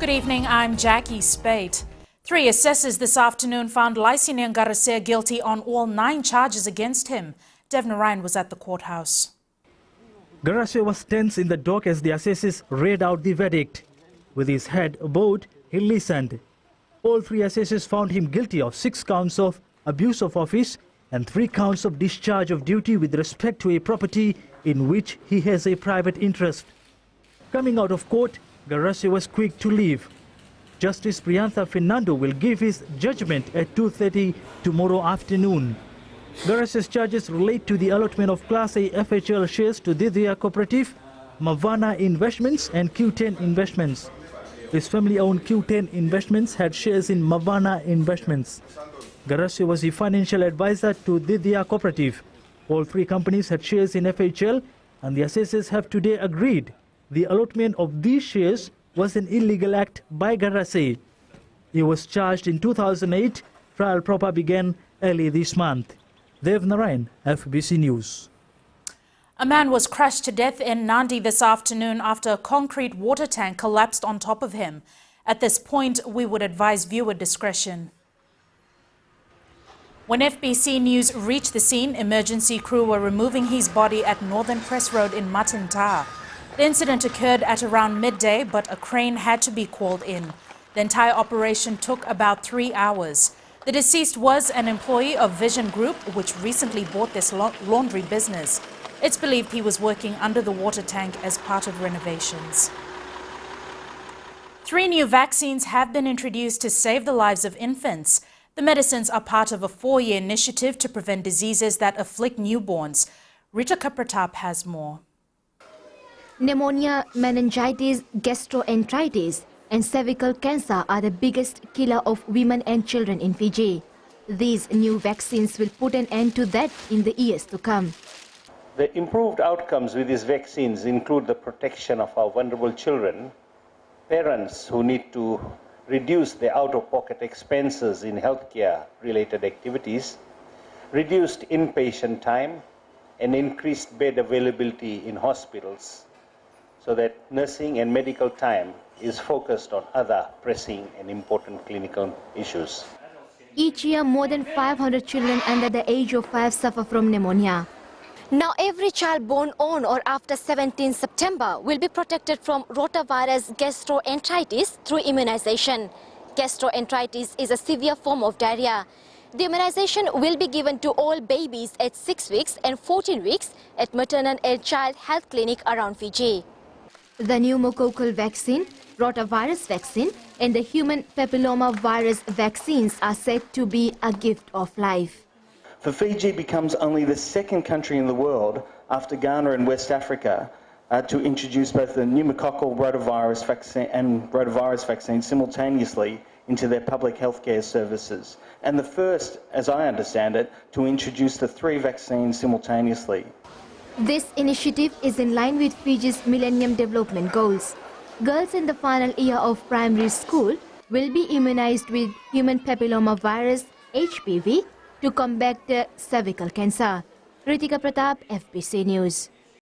Good evening, I'm Jackie Spate. 3 assessors this afternoon found Lycinian Garcia guilty on all 9 charges against him. Devna Ryan was at the courthouse. Garcia was tense in the dock as the assessors read out the verdict. With his head bowed, he listened. All 3 assessors found him guilty of 6 counts of abuse of office and 3 counts of discharge of duty with respect to a property in which he has a private interest. Coming out of court, Garcia was quick to leave. Justice Priyantha Fernando will give his judgment at 2:30 tomorrow afternoon. Garcia's charges relate to the allotment of Class A FHL shares to Didya Cooperative, Mavana Investments and Q10 Investments. His family-owned Q10 Investments had shares in Mavana Investments. Garcia was the financial advisor to Didya Cooperative. All 3 companies had shares in FHL, and the assessors have today agreed the allotment of these shares was an illegal act by Garcia. He was charged in 2008. Trial proper began early this month. Devna Ryan, FBC News. A man was crushed to death in Nandi this afternoon after a concrete water tank collapsed on top of him. At this point, we would advise viewer discretion. When FBC News reached the scene, emergency crew were removing his body at Northern Press Road in Matinta. The incident occurred at around midday, but a crane had to be called in. The entire operation took about 3 hours. The deceased was an employee of Vision Group, which recently bought this laundry business. It's believed he was working under the water tank as part of renovations. 3 new vaccines have been introduced to save the lives of infants. The medicines are part of a 4-year initiative to prevent diseases that afflict newborns. Rita Pratap has more. Pneumonia, meningitis, gastroenteritis and cervical cancer are the biggest killer of women and children in Fiji. These new vaccines will put an end to that in the years to come. The improved outcomes with these vaccines include the protection of our vulnerable children, parents who need to reduce their out-of-pocket expenses in healthcare-related activities, reduced inpatient time, and increased bed availability in hospitals, so that nursing and medical time is focused on other pressing and important clinical issues. Each year, more than 500 children under the age of 5 suffer from pneumonia. Now, every child born on or after 17 September will be protected from rotavirus gastroenteritis through immunization. Gastroenteritis is a severe form of diarrhea. The immunization will be given to all babies at 6 weeks and 14 weeks at maternal and child health clinic around Fiji. The pneumococcal vaccine, rotavirus vaccine and the human papillomavirus vaccines are said to be a gift of life. For Fiji becomes only the 2nd country in the world after Ghana and West Africa to introduce both the pneumococcal rotavirus vaccine simultaneously into their public healthcare services, and the first, as I understand it, to introduce the 3 vaccines simultaneously. This initiative is in line with Fiji's Millennium Development Goals. Girls in the final year of primary school will be immunized with human papillomavirus HPV to combat cervical cancer. Ritika Pratap, FBC News.